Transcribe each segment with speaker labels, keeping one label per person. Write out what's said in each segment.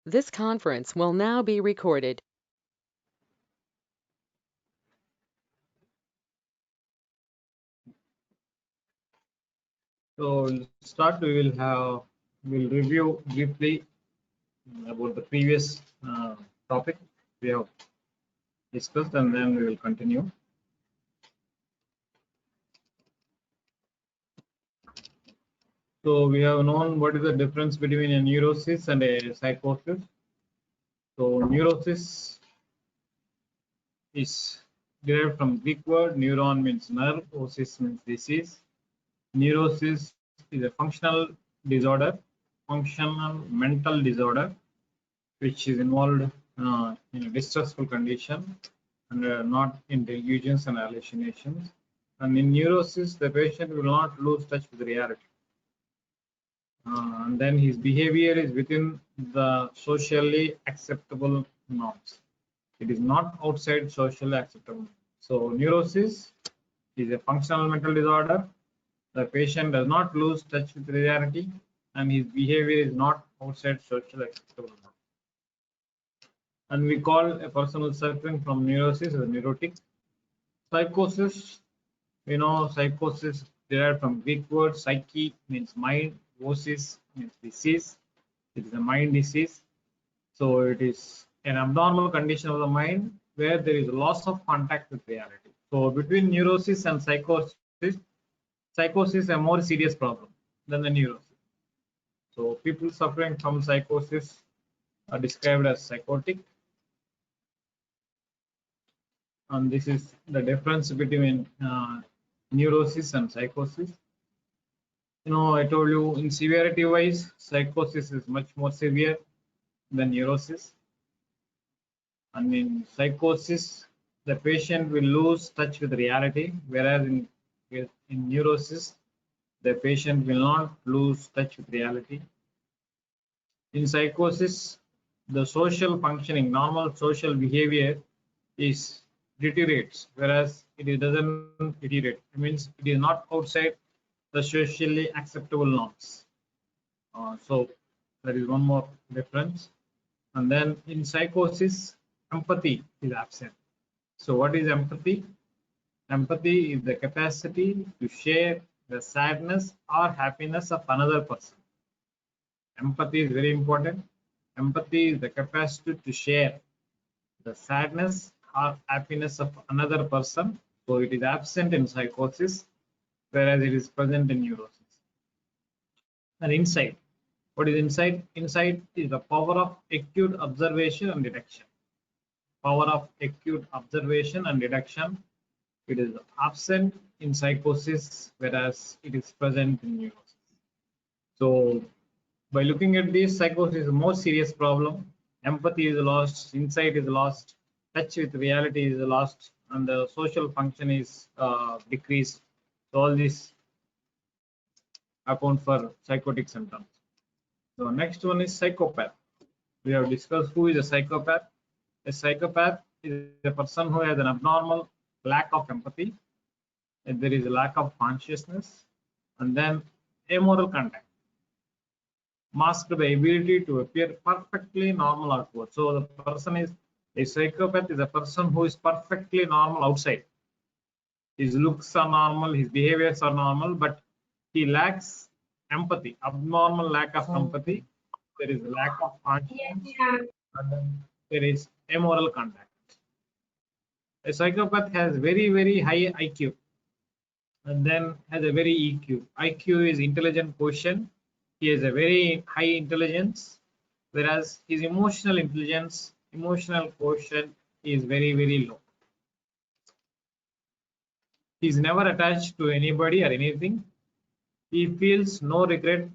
Speaker 1: This conference will now be recorded.
Speaker 2: So we'll start. We'll review briefly about the previous topic we have discussed, and then we will continue. So we have known what is the difference between a neurosis and a psychosis. So neurosis is derived from Greek word. Neuron means nerve, osis means disease. Neurosis is a functional mental disorder, which is involved in a distressful condition and not in delusions and hallucinations. And in neurosis, the patient will not lose touch with reality. And then his behavior is within the socially acceptable norms. It is not outside socially acceptable. So neurosis is a functional mental disorder. The patient does not lose touch with reality, and his behavior is not outside socially acceptable norms. And we call a person who is suffering from neurosis as a neurotic. Psychosis, we know psychosis derived from Greek word psyche means mind, osis means disease. It is a mind disease. So it is an abnormal condition of the mind where there is loss of contact with reality. So between neurosis and psychosis is a more serious problem than the neurosis. So people suffering from psychosis are described as psychotic. And this is the difference between neurosis and psychosis. I told you in severity wise, psychosis is much more severe than neurosis. And in psychosis, the patient will lose touch with reality, whereas in neurosis, the patient will not lose touch with reality. In psychosis, the social functioning, normal social behavior is deteriorates, whereas it doesn't deteriorate. It means it is not outside the socially acceptable norms. So there is one more difference. And then in psychosis, empathy is absent. So what is empathy? Empathy is the capacity to share the sadness or happiness of another person. Empathy is very important. Empathy is the capacity to share the sadness or happiness of another person. So it is absent in psychosis, whereas it is present in neurosis. And insight. What is insight? Insight is the power of acute observation and detection. Power of acute observation and detection. It is absent in psychosis, whereas it is present in neurosis. So by looking at this, psychosis is a more serious problem. Empathy is lost, insight is lost, touch with reality is lost, and the social function is decreased. So all these account for psychotic symptoms. So next one is psychopath. We have discussed who is a psychopath. A psychopath is a person who has an abnormal lack of empathy. There is a lack of consciousness, and then amoral contact, masked by ability to appear perfectly normal outward. So the person is a psychopath is a person who is perfectly normal outside. His looks are normal, his behaviors are normal, but he lacks empathy, abnormal lack of empathy. There is a lack of conscience, and then there is amoral contact. A psychopath has very, very high IQ and then has a very EQ. IQ is intelligent quotient. He has a very high intelligence, whereas his emotional quotient is very, very low. He is never attached to anybody or anything. He feels no regret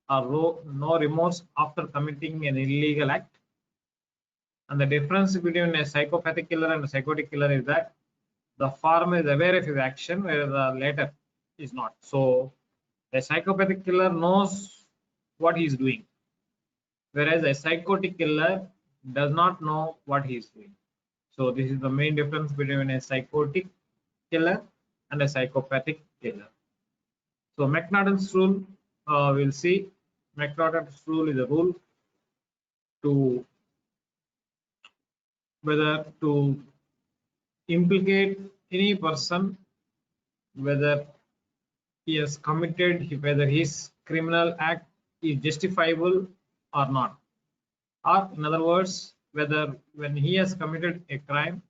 Speaker 2: or no remorse after committing an illegal act. And the difference between a psychopathic killer and a psychotic killer is that the former is aware of his action, whereas the latter is not. So a psychopathic killer knows what he is doing, whereas a psychotic killer does not know what he is doing. So this is the main difference between a psychotic killer and a psychopathic killer. So McNaughton's rule, we'll see. McNaughton's rule is a rule to whether to implicate any person, whether he has committed, whether his criminal act is justifiable or not, or in other words, whether when he has committed a crime,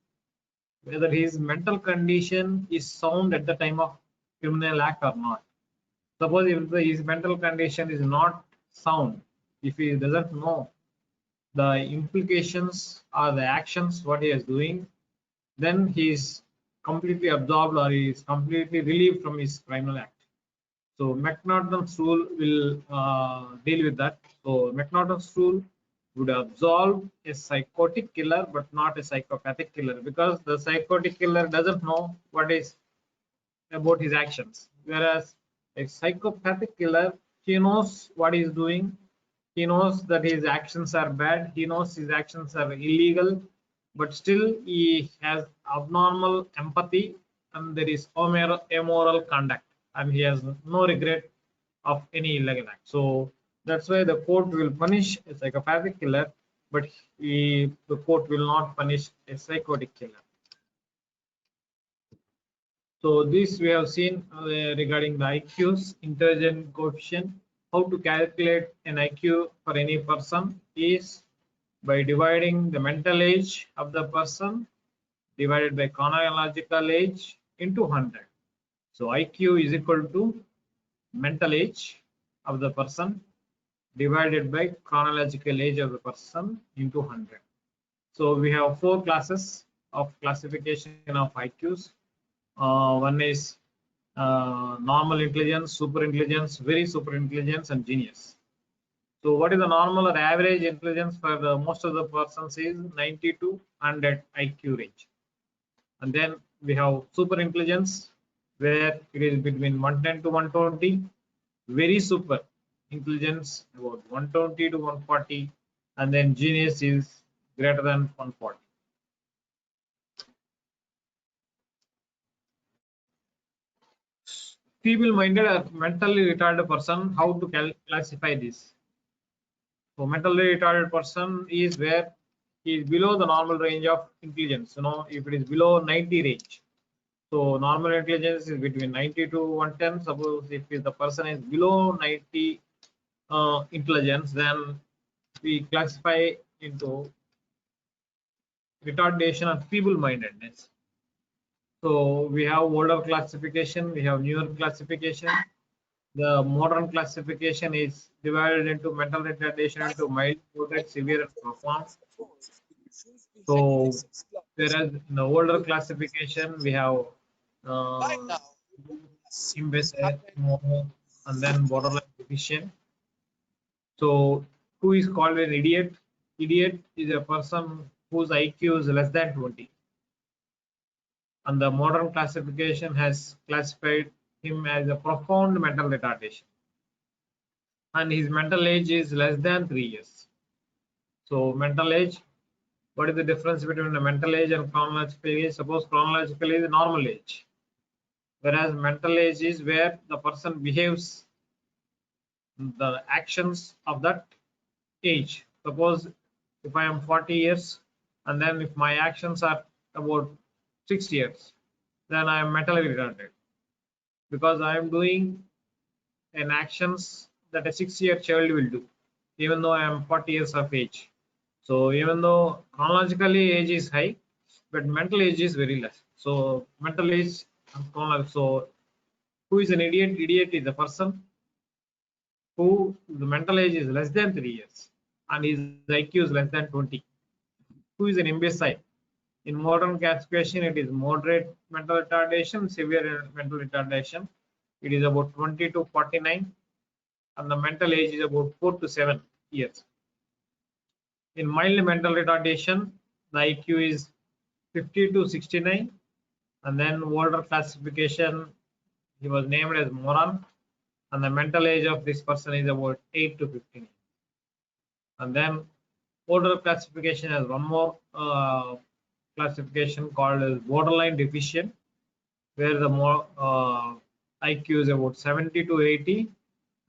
Speaker 2: whether his mental condition is sound at the time of criminal act or not. Suppose if his mental condition is not sound, if he doesn't know the implications or the actions what he is doing, then he is completely absorbed or he is completely relieved from his criminal act. So McNaughton's rule will deal with that. So McNaughton's rule would absolve a psychotic killer but not a psychopathic killer, because the psychotic killer doesn't know what is about his actions, whereas a psychopathic killer, he knows what he's doing, he knows that his actions are bad, he knows his actions are illegal, but still he has abnormal empathy and there is immoral conduct and he has no regret of any illegal act. So that's why the court will punish a psychopathic killer, but the court will not punish a psychotic killer. So this we have seen regarding the IQs, intelligence coefficient. How to calculate an IQ for any person is by dividing the mental age of the person divided by chronological age into 100. So IQ is equal to mental age of the person divided by chronological age of the person into 100. So we have 4 classes of classification of IQs. One is normal intelligence, super intelligence, very super intelligence, and genius. So what is the normal or average intelligence for the most of the persons is 90 to 100 IQ range. And then we have super intelligence where it is between 110 to 120, very super intelligence about 120 to 140, and then genius is greater than 140. Feeble-minded or mentally retarded person, how to classify this? So mentally retarded person is where he is below the normal range of intelligence. If it is below 90 range, so normal intelligence is between 90 to 110. Suppose if the person is below 90 intelligence, then we classify into retardation and feeble-mindedness. So we have older classification, we have newer classification. The modern classification is divided into mental retardation into mild, moderate, severe, and profound. So whereas in the older classification we have imbecile, mono, and then borderline deficient. So who is called an idiot? Idiot is a person whose IQ is less than 20. And the modern classification has classified him as a profound mental retardation. And his mental age is less than 3 years. So mental age, what is the difference between the mental age and chronological age? Suppose chronological is the normal age, whereas mental age is where the person behaves the actions of that age. Suppose if I am 40 years and then if my actions are about 6 years, then I am mentally retarded because I am doing an actions that a 6-year child will do, even though I am 40 years of age. So even though chronologically age is high, but mental age is very less. So mental age, so who is an idiot? Idiot is a person who the mental age is less than 3 years and his IQ is less than 20. Who is an imbecile? In modern classification, it is moderate mental retardation, severe mental retardation. It is about 20 to 49, and the mental age is about 4 to 7 years. In mild mental retardation, the IQ is 50 to 69, and then older classification, he was named as moron, and the mental age of this person is about 8 to 15. And then older classification has one more classification called as borderline deficient, where the more IQ is about 70 to 80,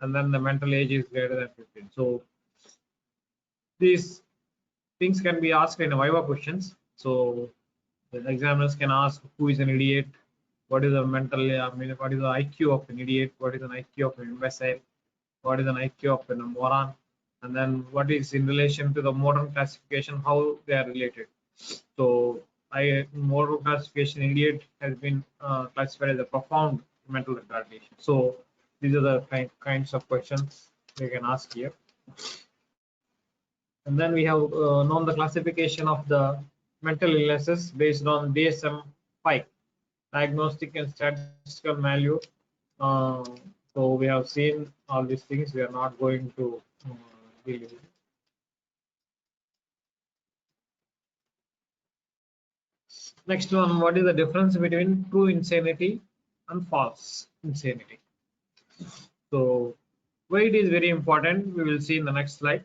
Speaker 2: and then the mental age is greater than 15. So these things can be asked in Viva questions. So the examiners can ask who is an idiot, what is the mental, what is the IQ of an idiot, what is an IQ of an imbecile, what is an IQ of a moron, and then what is in relation to the modern classification, how they are related. So modern classification idiot has been classified as a profound mental retardation. So these are the kinds of questions they can ask here. And then we have known the classification of the mental illnesses based on DSM-5, diagnostic and statistical value. Uh, so we have seen all these things. We are not going to deal with it. Next one, what is the difference between true insanity and false insanity? So why it is very important, we will see in the next slide.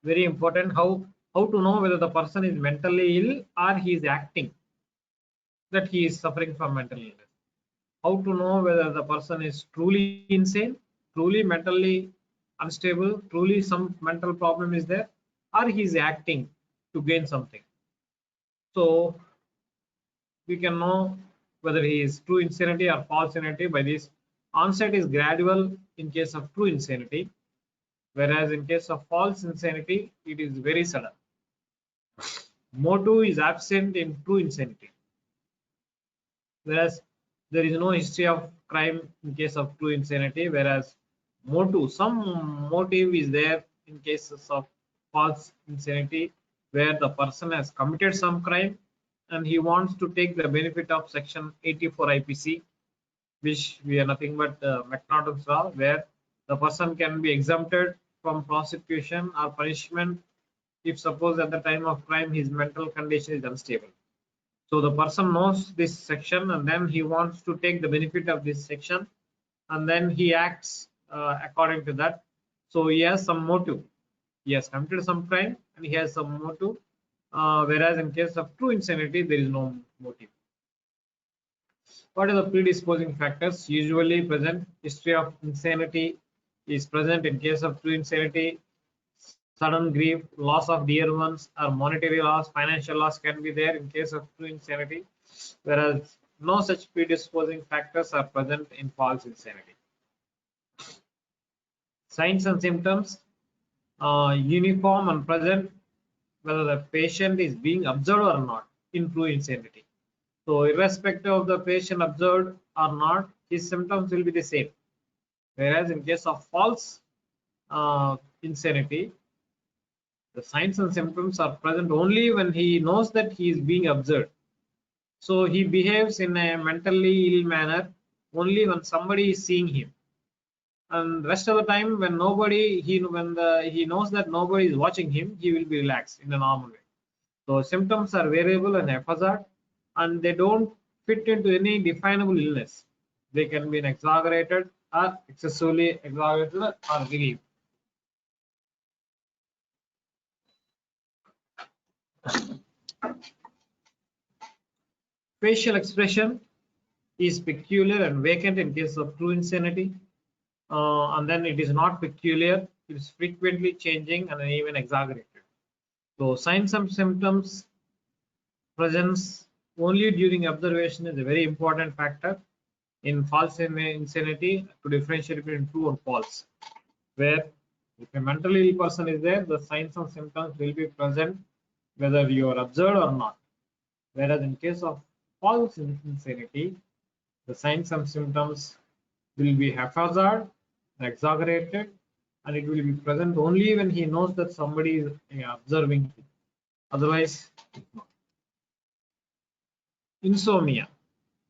Speaker 2: Very important, how to know whether the person is mentally ill or he is acting that he is suffering from mental illness. How to know whether the person is truly insane, truly mentally unstable, truly some mental problem is there, or he is acting to gain something. So we can know whether he is true insanity or false insanity by this. Onset is gradual in case of true insanity, whereas in case of false insanity it is very sudden. Motive is absent in true insanity, whereas there is no history of crime in case of true insanity, whereas some motive is there in cases of false insanity, where the person has committed some crime and he wants to take the benefit of section 84 IPC, which we are nothing but McNaughton's law, where the person can be exempted from prosecution or punishment if suppose at the time of crime his mental condition is unstable. So the person knows this section and then he wants to take the benefit of this section, and then he acts according to that. So he has some motive. He has committed some crime and he has some motive, whereas in case of true insanity there is no motive. What are the predisposing factors usually present? History of insanity is present in case of true insanity. Sudden grief, loss of dear ones, or monetary loss, financial loss can be there in case of true insanity, whereas no such predisposing factors are present in false insanity. Signs and symptoms, uniform and present, whether the patient is being observed or not in true insanity. So irrespective of the patient observed or not, his symptoms will be the same. Whereas in case of false insanity, the signs and symptoms are present only when he knows that he is being observed. So he behaves in a mentally ill manner only when somebody is seeing him. And rest of the time, when he knows that nobody is watching him, he will be relaxed in a normal way. So symptoms are variable and haphazard, and they don't fit into any definable illness. They can be an exaggerated or excessively exaggerated or relieved. Facial expression is peculiar and vacant in case of true insanity, and then it is not peculiar, it is frequently changing and even exaggerated. So signs and symptoms presence only during observation is a very important factor in false insanity to differentiate between true and false, where if a mentally ill person is there, the signs and symptoms will be present whether you are observed or not, whereas in case of false insanity, the signs and symptoms will be haphazard, exaggerated, and it will be present only when he knows that somebody is observing him. Otherwise, insomnia.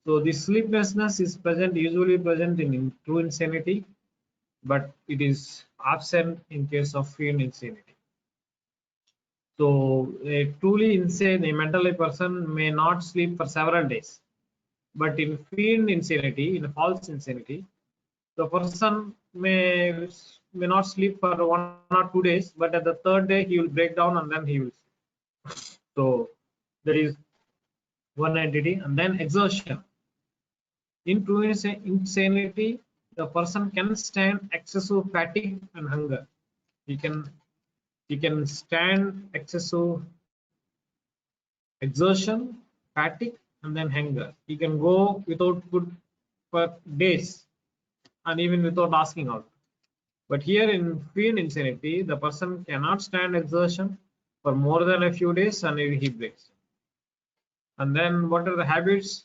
Speaker 2: So the sleeplessness is usually present in true insanity, but it is absent in case of feigned insanity. So a truly insane, a mentally person may not sleep for several days, but in feigned insanity, in false insanity, the person may not sleep for 1 or 2 days, but at the third day he will break down and then he will sleep. So there is one entity. And then exhaustion. In true insanity, the person can stand excessive fatigue and hunger. He can He can stand excessive exertion, fatigue, and then hunger. He can go without food for days and even without asking out. But here in fiend insanity, the person cannot stand exertion for more than a few days and he breaks. And then what are the habits?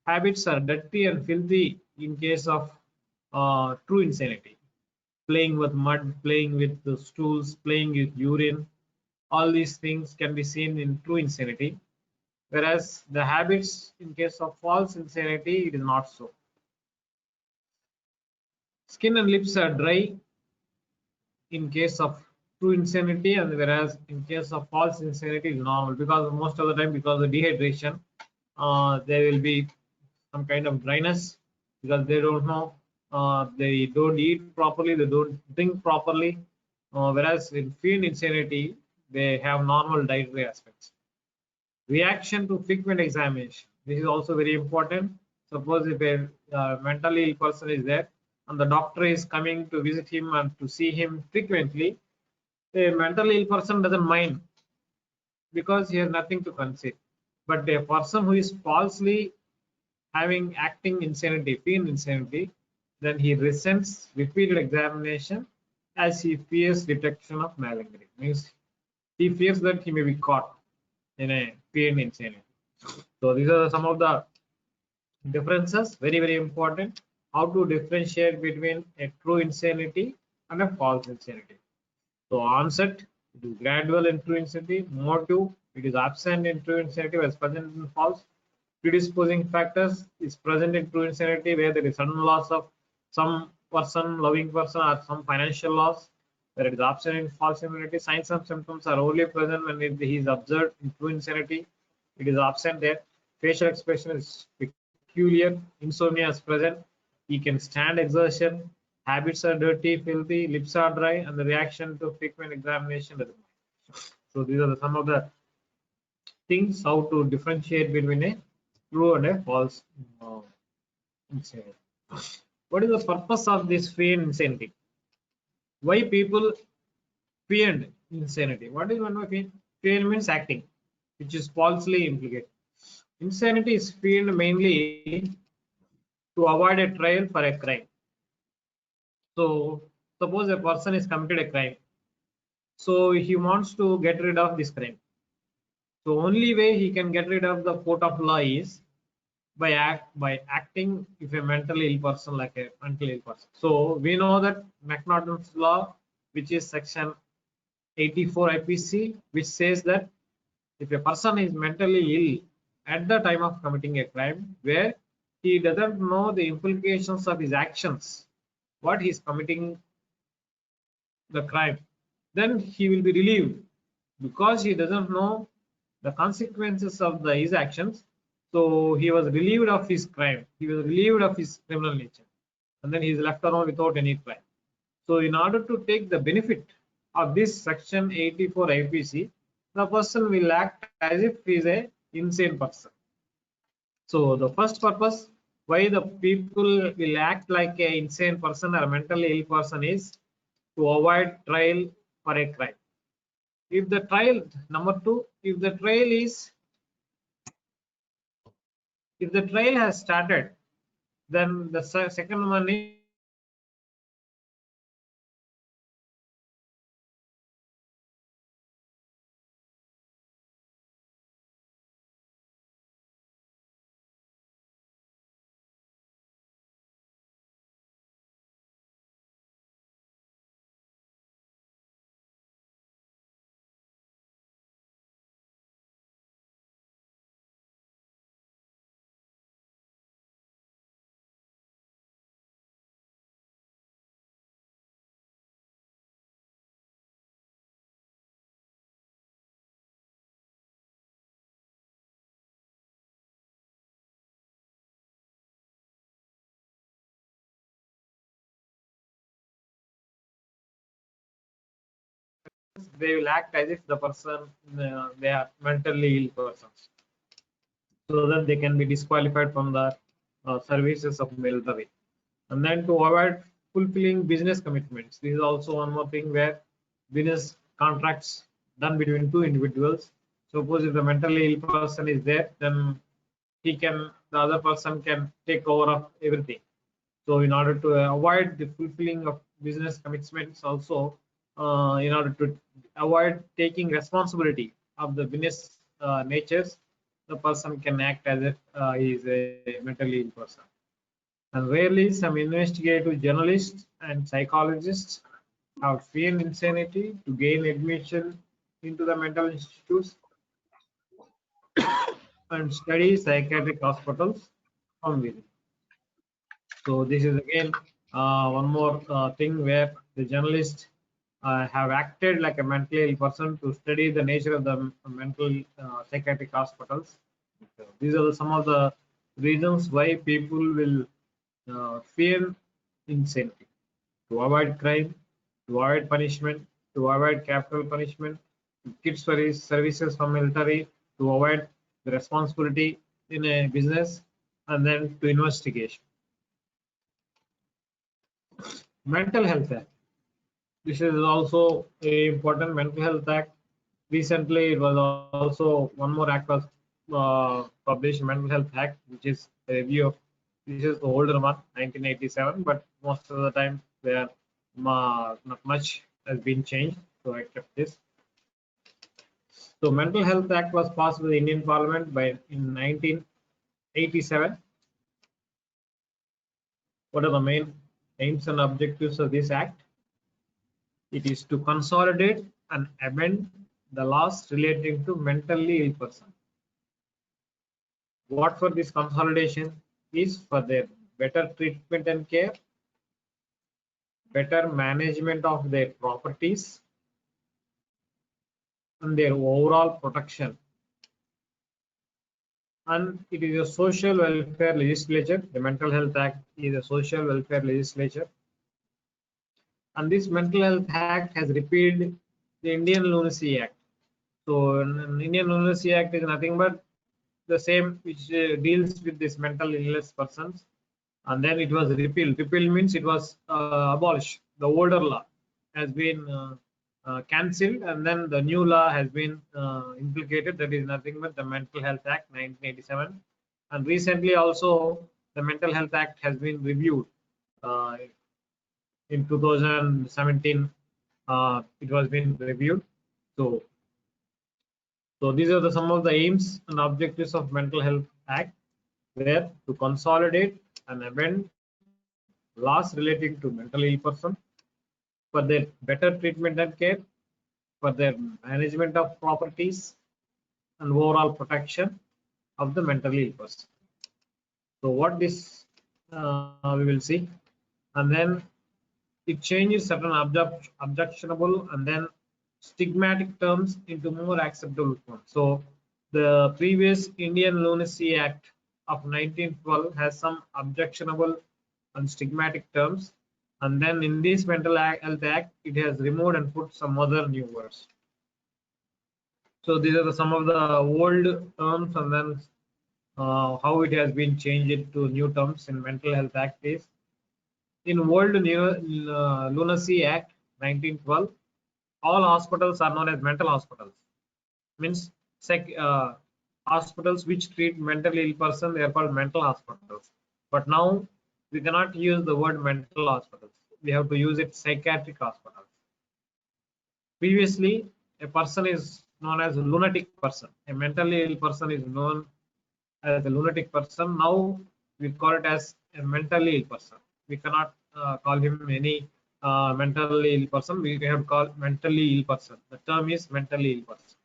Speaker 2: Habits are dirty and filthy in case of true insanity. Playing with mud, playing with the stools, playing with urine, all these things can be seen in true insanity. Whereas the habits in case of false insanity, it is not so. Skin and lips are dry in case of true insanity, and whereas in case of false insanity is normal, because most of the time because of dehydration there will be some kind of dryness because they don't know, they don't eat properly, they don't drink properly, whereas in fiend insanity they have normal dietary aspects. Reaction to frequent examination, this is also very important. Suppose if a mentally ill person is there and the doctor is coming to visit him and to see him frequently, a mentally ill person doesn't mind because he has nothing to conceal. But a person who is falsely having acting insanity, fiend insanity, then he resents repeated examination as he fears detection of malingering. Means he fears that he may be caught in a fiend insanity. So these are some of the differences, very, very important. How to differentiate between a true insanity and a false insanity. So onset, it is gradual in true insanity. Motive, it is absent in true insanity as present in false. Predisposing factors is present in true insanity where there is sudden loss of some person, loving person, or some financial loss, where it is absent in false insanity. Signs and symptoms are only present when he is observed in true insanity. It is absent there. Facial expression is peculiar. Insomnia is present. He can stand exertion. Habits are dirty, filthy, lips are dry, and the reaction to frequent examination doesn't mind. So these are some of the things how to differentiate between a true and a false insanity. What is the purpose of this fiend insanity? Why people fiend insanity? What is one of fiend? Fiend means acting, which is falsely implicated. Insanity is feigned mainly to avoid a trial for a crime. So suppose a person is committed a crime, so he wants to get rid of this crime. So only way he can get rid of the court of law is by acting if a mentally ill person, like a mentally ill person. So we know that McNaughton's law, which is section 84 IPC, which says that if a person is mentally ill at the time of committing a crime, where he doesn't know the implications of his actions, what he is committing the crime, then he will be relieved because he doesn't know the consequences of his actions. So he was relieved of his crime, he was relieved of his criminal nature, and then he is left alone without any crime. So in order to take the benefit of this section 84 IPC, the person will act as if he is a insane person. So the first purpose why the people will act like a insane person or mentally ill person is to avoid trial for a crime. If the trial, number two, if the trial has started, then the second one is they will act as if the person they are mentally ill persons, so that they can be disqualified from the services of military. And then to avoid fulfilling business commitments, this is also one more thing where business contracts done between two individuals. Suppose if the mentally ill person is there, then the other person can take over of everything. So in order to avoid the fulfilling of business commitments, also in order to avoid taking responsibility of the business natures, the person can act as if he is a mentally ill person. And rarely some investigative journalists and psychologists have feigned insanity to gain admission into the mental institutes and study psychiatric hospitals from within. So this is again one more thing where the journalists have acted like a mentally ill person to study the nature of the mental psychiatric hospitals. So these are some of the reasons why people will fear insanity, to avoid crime, to avoid punishment, to avoid capital punishment, to keep services from military, to avoid the responsibility in a business, and then to investigation. Mental Health Act. This is also a important Mental Health Act. Recently, it was also one more act was published, Mental Health Act, which is a review of. This is the older one, 1987, but most of the time there not much has been changed, so I kept this. So Mental Health Act was passed by the Indian Parliament in 1987. What are the main aims and objectives of this act? It is to consolidate and amend the laws relating to mentally ill persons. What for this consolidation is for their better treatment and care, better management of their properties, and their overall protection. And it is a social welfare legislature. The Mental Health Act is a social welfare legislature. And this Mental Health Act has repealed the Indian Lunacy Act. So Indian Lunacy Act is nothing but the same which deals with this mental illness persons, and then it was repealed. Repealed means it was abolished. The older law has been cancelled, and then the new law has been implicated. That is nothing but the Mental Health Act 1987. And recently also the Mental Health Act has been reviewed in 2017. It was been reviewed. So these are some of the aims and objectives of Mental Health Act, where to consolidate and amend laws relating to mentally ill person for their better treatment and care, for their management of properties, and overall protection of the mentally ill person. So what this we will see, and then it changes certain objectionable and then stigmatic terms into more acceptable forms. So the previous Indian Lunacy Act of 1912 has some objectionable and stigmatic terms, and then in this Mental Health Act it has removed and put some other new words. So these are some of the old terms, and then how it has been changed to new terms in Mental Health Act is, in World Lunacy Act 1912, all hospitals are known as mental hospitals. Means hospitals which treat mentally ill person, they are called mental hospitals. But now we cannot use the word mental hospitals. We have to use it psychiatric hospitals. Previously, a person is known as a lunatic person. A mentally ill person is known as a lunatic person. Now we call it as a mentally ill person. We cannot call him any mentally ill person. We have called mentally ill person. The term is mentally ill person.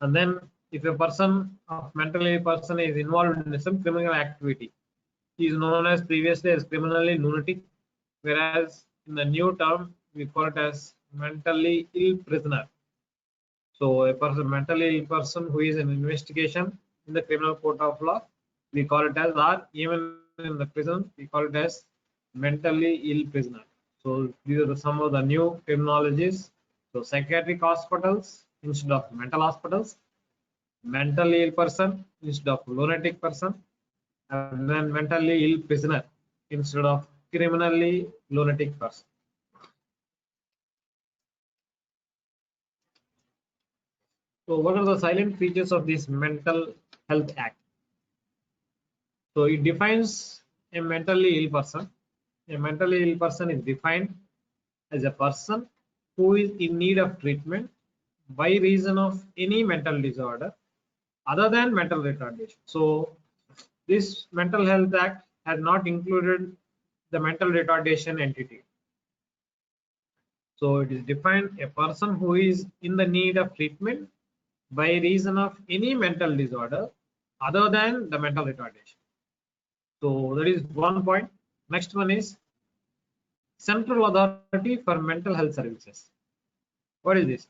Speaker 2: And then if a person of mentally ill person is involved in some criminal activity, he is known as previously as criminally lunatic, whereas in the new term we call it as mentally ill prisoner. So a person, mentally ill person who is in investigation in the criminal court of law, we call it as, or even in the prison, we call it as mentally ill prisoner. So these are some of the new terminologies. So psychiatric hospitals instead of mental hospitals, mentally ill person instead of lunatic person, and then mentally ill prisoner instead of criminally lunatic person. So what are the silent features of this Mental Health Act? So it defines a mentally ill person. A mentally ill person is defined as a person who is in need of treatment by reason of any mental disorder other than mental retardation. So this Mental Health Act has not included the mental retardation entity. So it is defined a person who is in the need of treatment by reason of any mental disorder other than the mental retardation. So that is one point. Next one is Central Authority for Mental Health Services. What is this?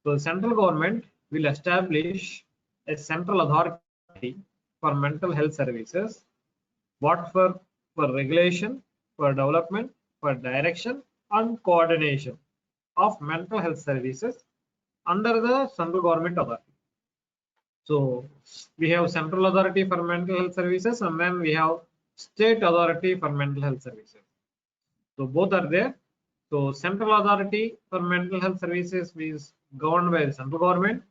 Speaker 2: So the central government will establish a central authority for mental health services. What for regulation, for development, for direction and coordination of mental health services under the central government authority. So we have central authority for mental health services and then we have state authority for mental health services. So both are there. So central authority for mental health services is governed by the central government,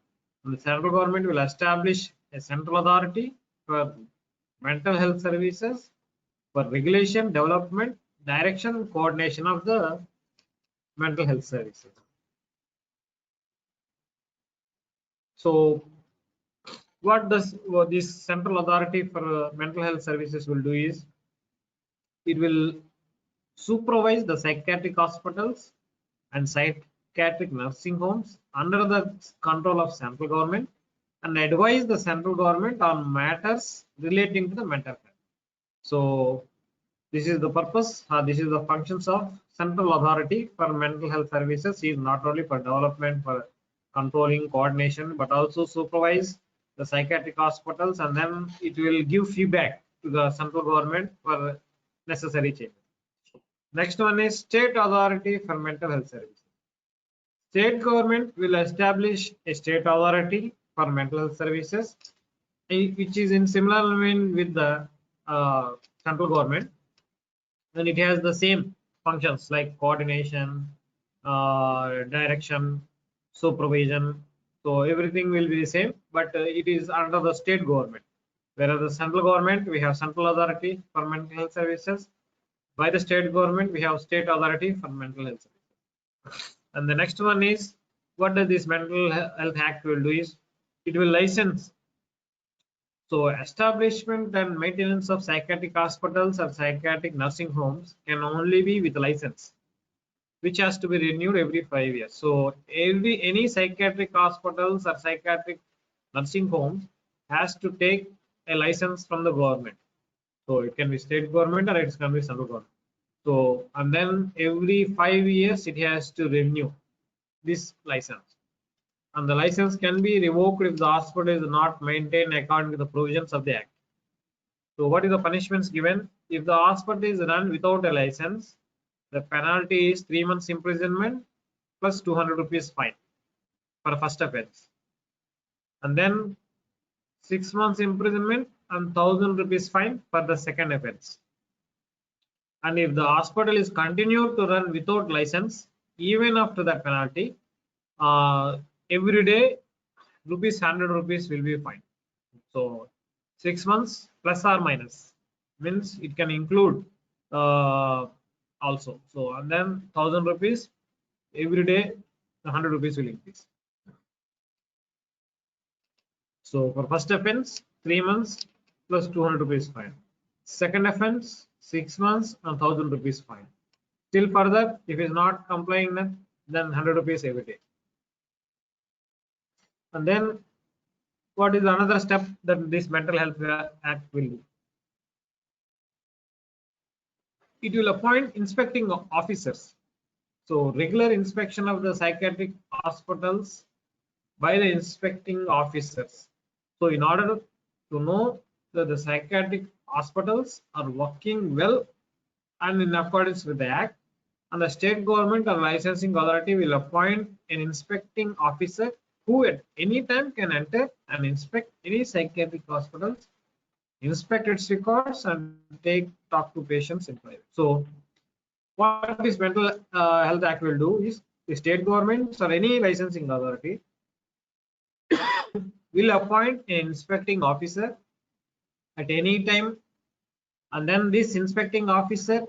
Speaker 2: and the central government will establish a central authority for mental health services for regulation, development, direction, and coordination of the mental health services. So what this central authority for mental health services will do is it will supervise the psychiatric hospitals and psychiatric nursing homes under the control of central government and advise the central government on matters relating to the mental health. So this is the purpose, this is the functions of central authority for mental health services is not only for development, for controlling, coordination, but also supervise the psychiatric hospitals and then it will give feedback to the central government for necessary changes. Next one is State Authority for Mental Health Services. State government will establish a state authority for mental health services, which is in similar vein with the central government, and it has the same functions like coordination, direction, supervision. So everything will be the same, but it is under the state government. Whereas the central government, we have central authority for mental health services. By the state government, we have state authority for mental health services. And the next one is what does this Mental Health Act will do is it will license. So establishment and maintenance of psychiatric hospitals or psychiatric nursing homes can only be with license, which has to be renewed every 5 years. So any psychiatric hospitals or psychiatric nursing homes has to take a license from the government. So it can be state government or it can be central government. So and then every 5 years it has to renew this license. And the license can be revoked if the hospital is not maintained according to the provisions of the act. So what is the punishments given? If the hospital is run without a license, the penalty is 3 months imprisonment plus 200 rupees fine for first offense. And then 6 months imprisonment and 1000 rupees fine for the second offense. And if the hospital is continued to run without license, even after that penalty, every day rupees 100 rupees will be fine. So 6 months plus or minus means it can include also. So and then 1000 rupees every day, 100 rupees will increase. So for first offense 3 months plus 200 rupees fine. Second offense 6 months and 1000 rupees fine. Still further, if it is not complying, then 100 rupees every day. And then what is another step that this Mental Health Act will do? It will appoint inspecting officers. So regular inspection of the psychiatric hospitals by the inspecting officers. So in order to know that the psychiatric hospitals are working well and in accordance with the act, and the state government or licensing authority will appoint an inspecting officer who at any time can enter and inspect any psychiatric hospitals, inspect its records and talk to patients in private. So what this Mental Health Act will do is the state governments or any licensing authority will appoint an inspecting officer at any time, and then this inspecting officer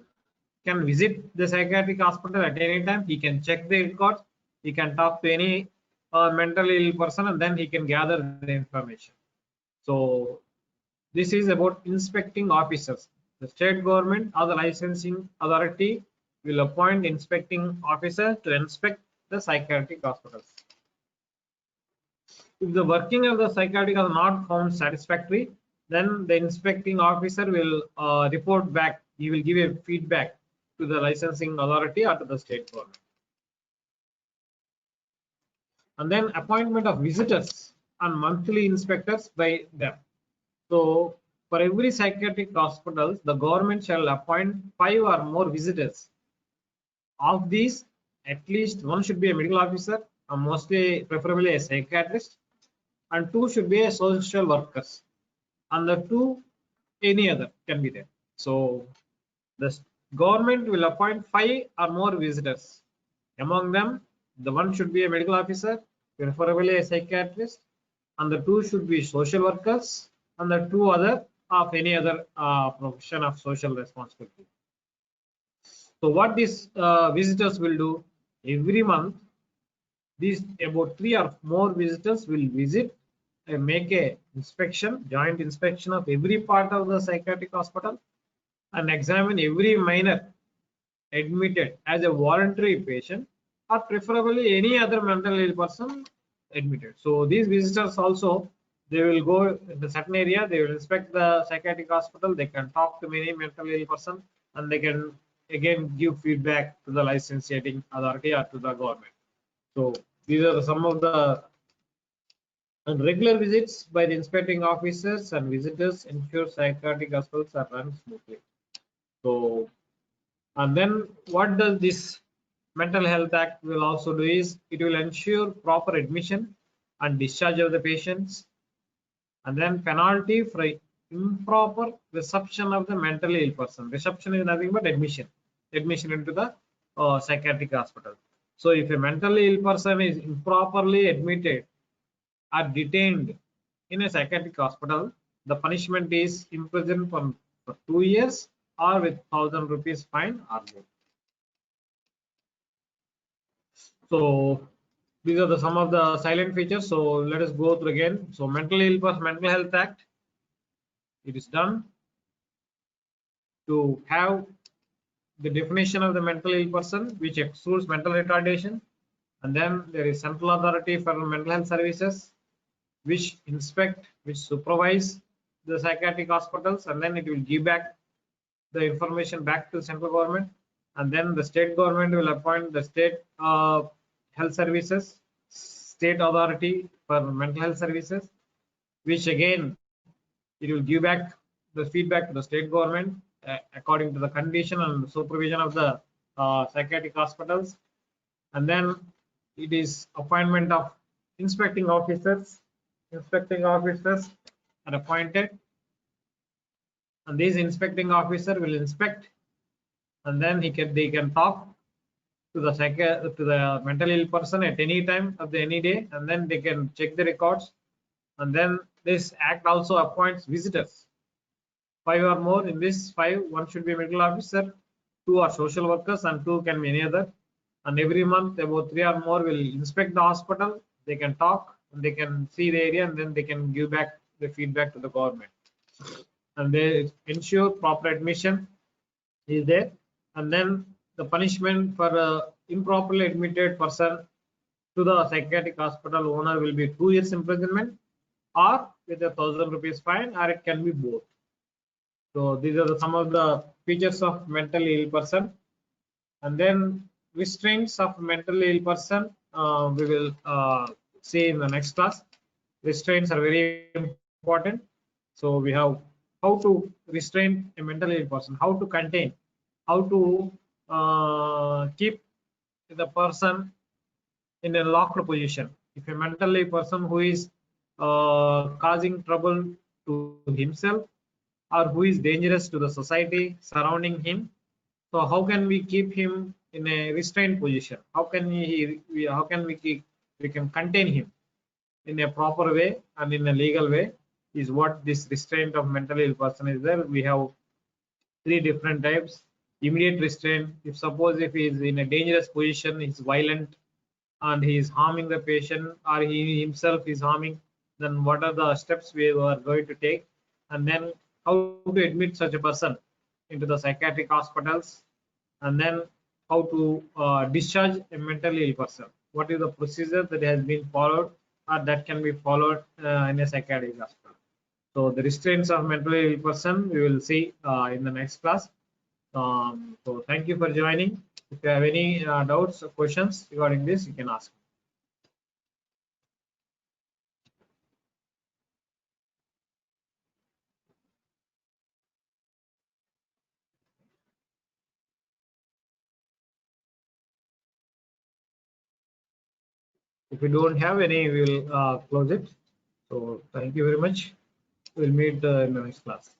Speaker 2: can visit the psychiatric hospital at any time. He can check the records, he can talk to any mentally ill person, and then he can gather the information. So this is about inspecting officers. The state government or the licensing authority will appoint inspecting officer to inspect the psychiatric hospitals. If the working of the psychiatric is not found satisfactory, then the inspecting officer will report back. He will give a feedback to the licensing authority or to the state government. And then appointment of visitors and monthly inspectors by them. So for every psychiatric hospitals, the government shall appoint 5 or more visitors. Of these, at least one should be a medical officer, and mostly preferably a psychiatrist, and 2 should be a social workers, and the 2 any other can be there. So the government will appoint 5 or more visitors. Among them, the 1 should be a medical officer, preferably a psychiatrist, and the 2 should be social workers, and the 2 other of any other profession of social responsibility. So what these visitors will do every month, these about 3 or more visitors will visit and make a inspection, joint inspection of every part of the psychiatric hospital, and examine every minor admitted as a voluntary patient, or preferably any other mental ill person admitted. So these visitors also, they will go in the certain area, they will inspect the psychiatric hospital, they can talk to many mental ill person, and they can again give feedback to the licensing authority or to the government. So these are some of the regular visits by the inspecting officers and visitors ensure psychiatric hospitals are run smoothly. So, and then what does this Mental Health Act will also do is it will ensure proper admission and discharge of the patients, and then penalty for improper reception of the mentally ill person. Reception is nothing but admission into the psychiatric hospital. So if a mentally ill person is improperly admitted or detained in a psychiatric hospital, the punishment is imprisonment for 2 years or with 1,000 rupees fine or more. So these are some of the silent features. So let us go through again. So Mental Health Act, it is done to have the definition of the mentally ill person, which excludes mental retardation, and then there is Central Authority for Mental Health Services, which inspect, which supervise the psychiatric hospitals, and then it will give back the information back to the central government, and then the state government will appoint the state health services, state authority for mental health services, which again it will give back the feedback to the state government according to the condition and supervision of the psychiatric hospitals. And then it is appointment of inspecting officers are appointed, and this inspecting officer will inspect, and then they can talk to the mentally ill person at any time of any day, and then they can check the records. And then this act also appoints visitors, 5 or more. In this 5, 1 should be a medical officer, 2 are social workers, and 2 can be any other. And every month about 3 or more will inspect the hospital. They can talk and they can see the area, and then they can give back the feedback to the government, and they ensure proper admission is there. And then the punishment for improperly admitted person to the psychiatric hospital owner will be 2 years imprisonment or with 1,000 rupees fine, or it can be both. So these are some of the features of mentally ill person. And then restraints of mentally ill person we will see in the next class. Restraints are very important. So we have how to restrain a mentally ill person, how to contain, how to keep the person in a locked position. If a mentally person who is causing trouble to himself or who is dangerous to the society surrounding him, so how can we keep him in a restrained position? How can we can contain him? in a proper way and in a legal way is what this restraint of mentally ill person is there. We have three different types. Immediate restraint, if suppose if he is in a dangerous position, he's violent and he is harming the patient or he himself is harming, then what are the steps we are going to take, and then how to admit such a person into the psychiatric hospitals, and then how to discharge a mentally ill person. What is the procedure that has been followed or that can be followed in a psychiatric hospital. So the restraints of mentally ill person we will see in the next class. So thank you for joining. If you have any doubts or questions regarding this, you can ask. If we don't have any, we will close it. So thank you very much. We'll meet in the next class.